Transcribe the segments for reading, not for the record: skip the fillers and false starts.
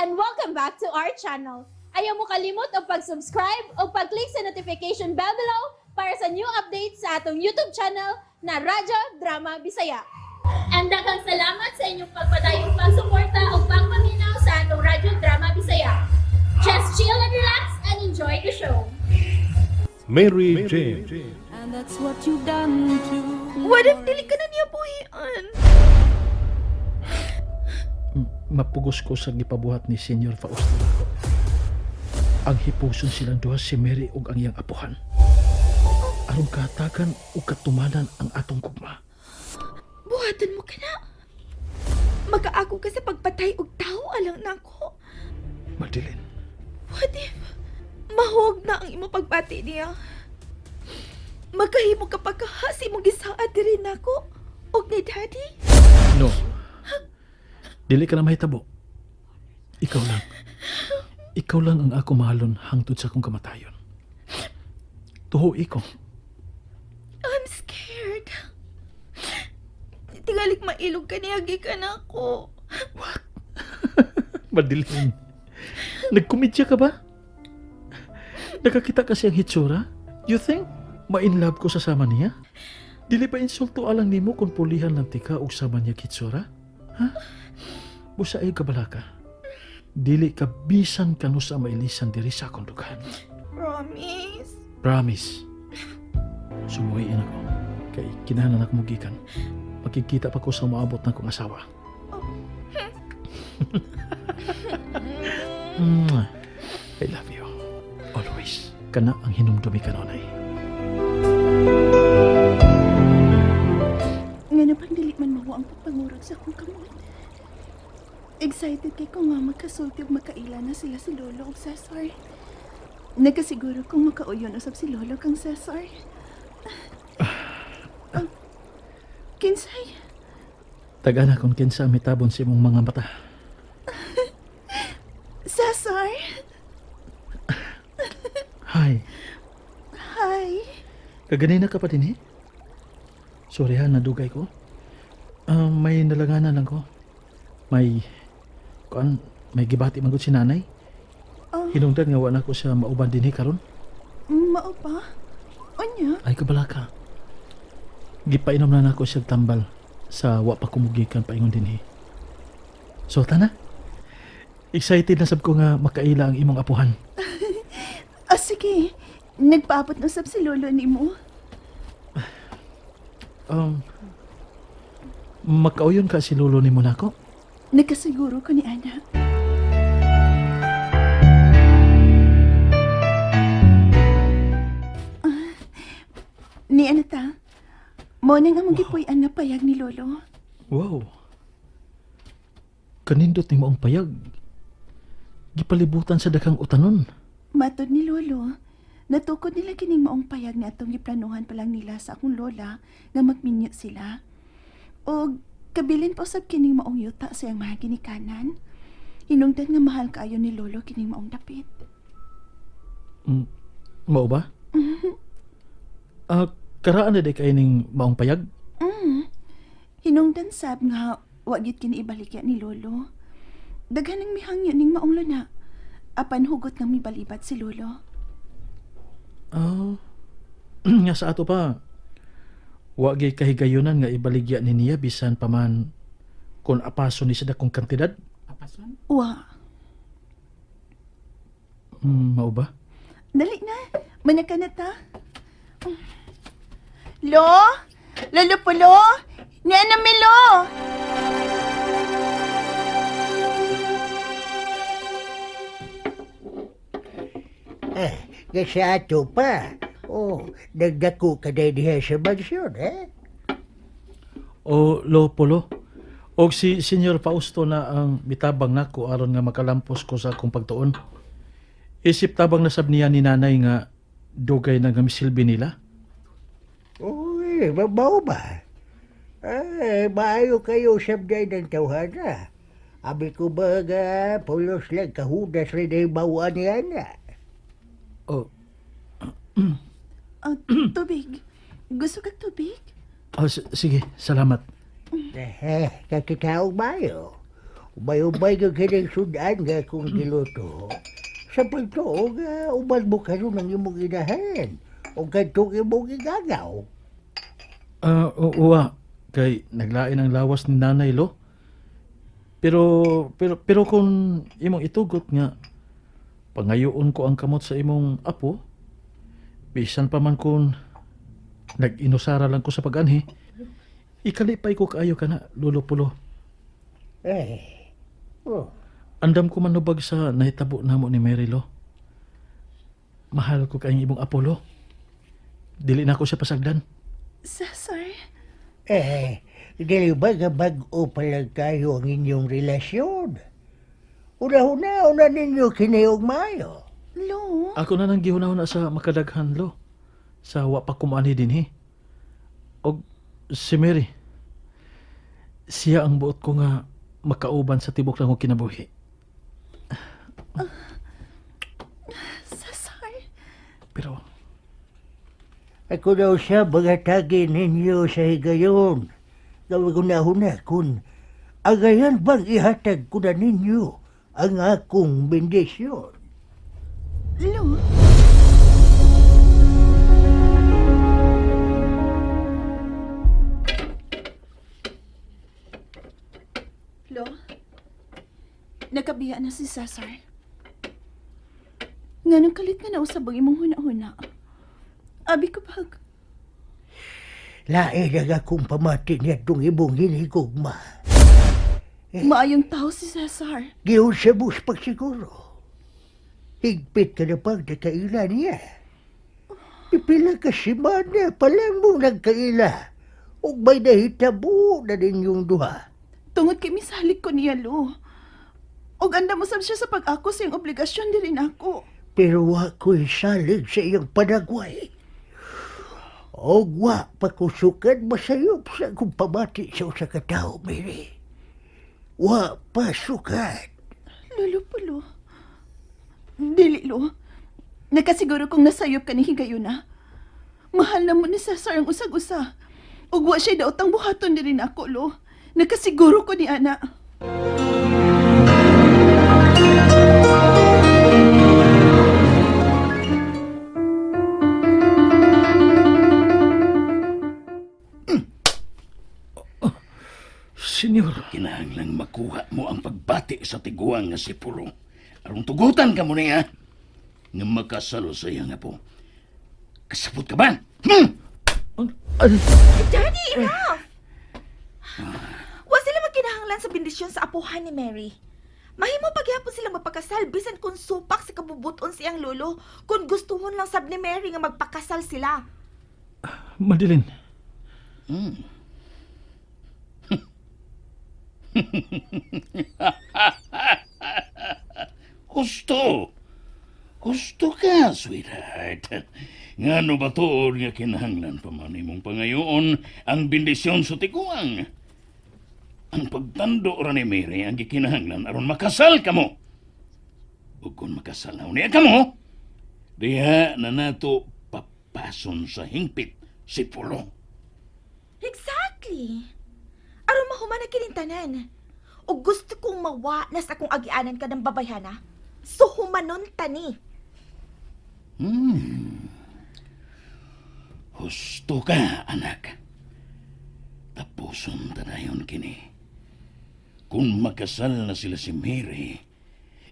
and welcome back to our channel. Ayaw mo kalimot o pag-subscribe o pag-click sa notification bell below para sa new updates sa atong YouTube channel na Radyo Drama Bisaya. And daghang salamat sa inyong pagpadayong pagsuporta o pagpaminaw sa atong Radyo Drama Bisaya. Just chill and relax and enjoy the show. Mary Jane. And that's what you've done to What if dili ka na niya buhian? Mapugos ko sa gipabuhat ni Senyor Fausto. Ang hipuson silang duha si Mary ug ang iyang apuhan. Aron kahatagan ug katumanan ang atong gugma. Buhaton mo ka na. Makaako ka sa pagpatay og tao alang nako. Madilin, What if mahog na ang imo pagpati niya? Magkahimo ka pagkahasi mong gisaad diri nako og ni Daddy? no. Dili ka na mahitabo. Ikaw lang. Ikaw lang ang ako mahalon hangtod sa akong kamatayon. Tuho iko. I'm scared. Tingalik mailog ka niya gikan ako. Madilin. Nagkomedya ka ba? Nakakita kasi ang hitsura? You think ma-in love ko sa sama niya? Dili pa insulto alang nimo kung pulihan lang tika og sama niya hitsura? Ha? Busaay ka bala ka. Dili ka bisan kanu sa mailisan diri sa akong dughan. Promise. Promise. Sumuhiin ako. Kay kinahanglan ako mugikan. Makikita pa ko sa maabot na kong asawa. Mwah. I love you. Always. Kana ang hinumdumi kanunay. Nga na pang dili man mawa ang pagpangurag sa akong kamot. Excited kay ko nga magkasulti ug makaila na sila si Lolo ug Cesar. Nagkasiguro kong makauyon usab si Lolo kang Cesar. Kinsay? Tagana kung kinsa mitabon sa imong mga mata. Cesar? Hi. Hi. Kaganina ka pa din eh? Sorry ha, nadugay ko. May nalanganan lang ko. May gibati man gud si nanay. Hinungdan nga wala ko siya mauban din karon. Mao pa? Onya? Ay kabala ka. Gipainom na nako siya tambal sa wa pa kumugikan paingon dinhi. So tana. Excited na sab ko nga makaila ang imong apuhan. Sige. Nagpaabot na sab si Lolo nimo. Makauyon ka si lolo nimo nako? Nagkasiguro ko ni Ana. Ni Ana ta. Mo nang among gipuy-an na payag ni Lolo. Wow. Kanindot ni maong payag. Gipalibutan sa daghang utanon. Matod ni Lolo, natukod nila kining maong payag ni atong giplanuhan pa lang nila sa akong lola nga magminyo sila. O kabilin pa usab kining maong yuta sa iyang mga ginikanan. Hinungdan nga mahal kaayo ni Lolo kining maong dapit. Mao ba? Karaan na di kayo ning maong payag? Hinungdan sab nga wa gyud kini ibalik ni Lolo. Daghan ang mihangyo ning maong luna. Apan hugot nga mibalibat si Lolo. Nga sa ato pa, wa gyud kahigayunan nga ibaligya ni niya bisan pa man kung apaso ni sa dakong kantidad. Apason? Wa. Mao ba? Dali na. Manaka na ta. Lo? Lolo Pulo? Nana Melo? Kasi ato pa. Nagdako ka na diha sa mansyon, eh? O Lopolo, o si Senyor Fausto na ang mitabang nako aron nga makalampos ko sa akong pagtuon. Isip tabang nasab niya ni nanay nga dugay na nga misilbi nila. Uy, mabaw ba? Maayo kayo sabday ng tawhana. Abi ko ba nga, pulos lang kahudas rin ay bawaan niya na. Tubig. Gusto kag tubig? Sige, salamat. Kakitaog mayo. Ubay-ubay ka kining sudan nga kung giluto. Sa pagtuo nga, uban mo karon ang imong inahan. O kantong imong igagaw. Uwa, kay naglain ang lawas ni nanay lo. Pero kung imong itugot nga, pangayoon ko ang kamot sa imong apo, bisan pa man kung nag-inusara lang ko sa pag-anhi, ikalipay ko kaayo ka na, Lolo Pulo. Andam ko manubag sa nahitabo namo ni Mary lo. Mahal ko kayong imong apo lo. Dili na ako siya pasagdan. Cesar, Dili ba nga bag-o pa lang kayo ang inyong relasyon? Una-una ninyo kinayog mayo. Lo, Ako na nang gihunahon na sa makadaghan lo. Sa wa pa kumani din he. Og si Mary. Siya ang buot ko nga makauban sa tibok lang ko kinabuhi. Cesar. Pero Ako daw siya bagatagin ninyo sa higayon. Gawag una-una kun agayan bang ihatag ko na ninyo ang akong bendisyon. Lo, Lo, nakabiya na si Cesar. Nga nang kalit nga nausab ang imong huna-huna. Abi ko bag. Lae na akong pamati niya itong ibong hinigugma. Maayong tao si Cesar. Giyon sa bus pagsiguro. Higpit ka na pag nakaila niya. Ipila ka simana pala mo nagkaila. Ug may nahitabo na ninyong duha. Tungod kay misalik ko niya, Lo. Og anda mo sab siya sa pag-ako sa iyong obligasyon di rin ako. Pero wa ko'y salig sa iyong panagway. O wa pakusukan masayop sa akong pamati sa usa ka tao, Mary. Wa pasukan. Lolo Pulo. Dili, Lo. Nakasiguro kong nasayop ka ni Higayuna. Mahal na mo ni Cesar ang usag-usa. Ug wa siya daotang buhaton di rin ako, Lo. Nakasiguro ko ni Ana. Senyor, Kinahanglang makuha mo ang pagbati sa tiguang nga si Pulo. Aron tugutan ka mo niya nga makasalo sa iyang apo. Kasabot ka ba? Daddy, enough! Wa sila magkinahanglan sa bendisyon sa apuhan ni Mary. Mahimo pagyapon sila magpakasal bisan kung supak sa kabubuton siyang lolo kung gustuhon lang sab ni Mary nga magpakasal sila. Madeline, Husto! Husto ka, sweetheart. Ngano ba to nga kinahanglan pa man imong pangayoon ang bendisyon sa tiguang? Ang pagtando ra ni Mary ang gikinahanglan aron makasal ka mo. Ug kung makasal na niya ka mo, diha na nato papason sa hingpit si Pulo. Exactly. Aron mahuman na kinintanan. O gusto kong mawa na sa akong agianan ka ng babayhana. So humanon tani. Husto ka, anak. Tapuson tanayon kini. Kung makasal na sila si Mary,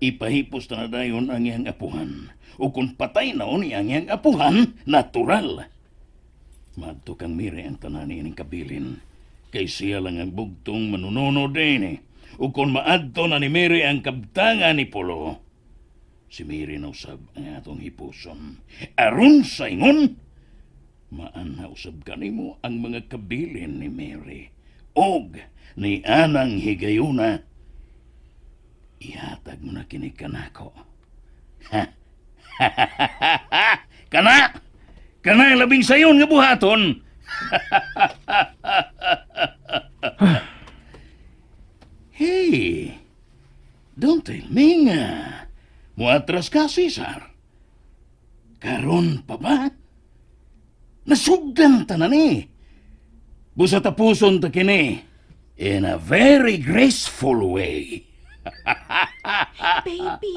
ipahipos na dayon ang iyang apuhan. O kung patay na ang iyang apuhan, natural. Madto kang Mary ang tanani ng kabilin. Kay siya lang ang bugtong manunono din eh. O kung maadto na ni Mary ang kabtangan ni Pulo, si Mary na usab ang atong hipuson. Aron sa ingon, maana usab kanimo ang mga kabilin ni Mary. Og ni Anang Higayuna, ihatag mo na kini kanako. Ha? Kana! Kana ang labing sayon nga buhaton! Hey, don't tell me nga. Muatras ka, Cesar. Karon pa ba? Nasugdan ta na ni. Busa tapuson ta kini. in a very graceful way. Baby,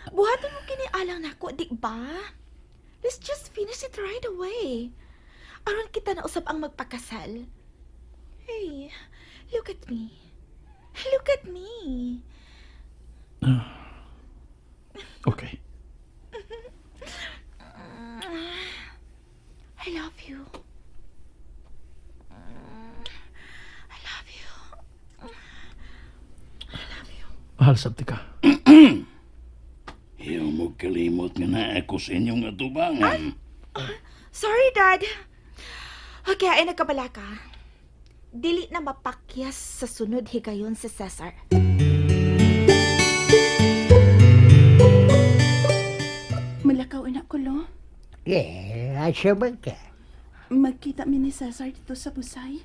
buhaton mo kini alang nako, di ba? Let's just finish it right away. Aron kita na usab ang magpakasal. Hey, look at me. Look at me. Okay. I love you. I love you. Mahal sabti ka. Ayaw mo kalimot nga na ako sa inyong atubangan. Sorry, Dad. Okay, ay nagkabala ka. Dili na mapakyas sa sunod higayon si Cesar. Malakaw ina ko, lo. Asa man ka? Magkita mi ni Cesar dito sa busay.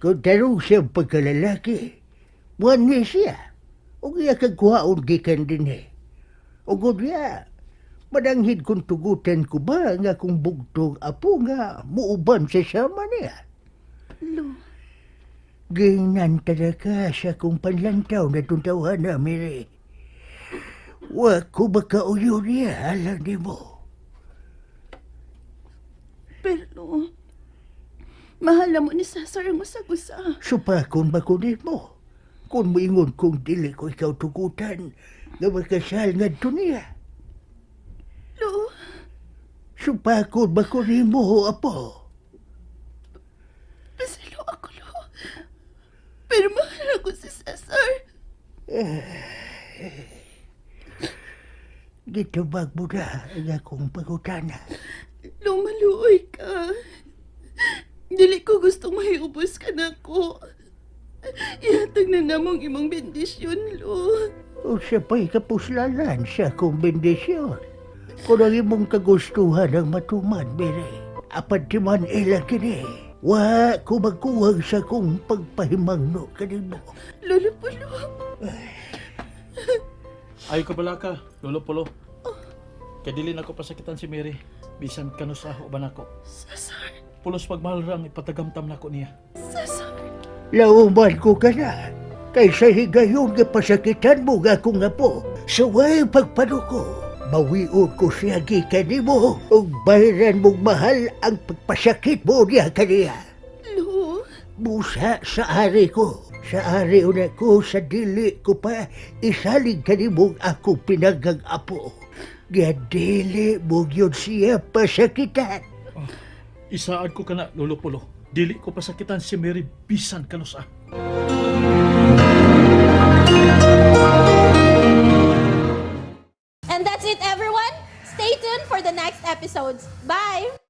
Kung tarong siyang pagkalalaki, buwan niya siya. O kaya kagkuhaon gikan din eh. O kaya, madanghid kong tugutan ko ba nga kung bugtong apo nga muuban sa sama niya. Lo, Gingnan talaga sa kong panlantaw na tuntawahan na, Miri. Wa ko makauyo niya, alam ni mo. pero lo, mahal na mo ni Cesar ang usag-usa. Supakon ba kunin mo? Kung moingon kong dili ko ikaw tugutan, nga makasal nga niya. Lo, Supakon ba kunin mo, apo? pasalo ako, lo. Pero mahal ako si Cesar. Gitubag mo na ang akong pagutana. Lo, maluoy ka. Dili ko gustong mahiubos ka na ko. Ihatag na namong imong bendisyon, lo. O siya pa'y kapuslalan sa akong bendisyon. Kung ang imong kagustuhan ang matuman, Mire, apat di man ilang kini, wa ko magkuwag sa kong pagpahimangno kanimo. Lolo po, lo. Ay kabala ka, Lolo Polo. Kadili na ko pasakitan si Mary. Bisan kanusaho ba nako. Cesar, Pulos pagmahal rang ipatagamtam nako niya. Cesar. Lauman ko ka na, kaysa higayon nga pasakitan mo nga kung apo. Sa way pagpanuko, bawion ko siya gikan nimo, ug bayaran mong mahal ang pagpasakit mo niya kaniya. Lo, Busa sa ari ko. Sa ari una ko sa dili ko pa isalig kanimong ako pinagang apo. Gadili mo yun siya pasakitan. Isaad ko kana, Lolo Polo. Dili ko pasakitan si Mary bisan kanusa. And that's it, everyone. Stay tuned for the next episodes. Bye!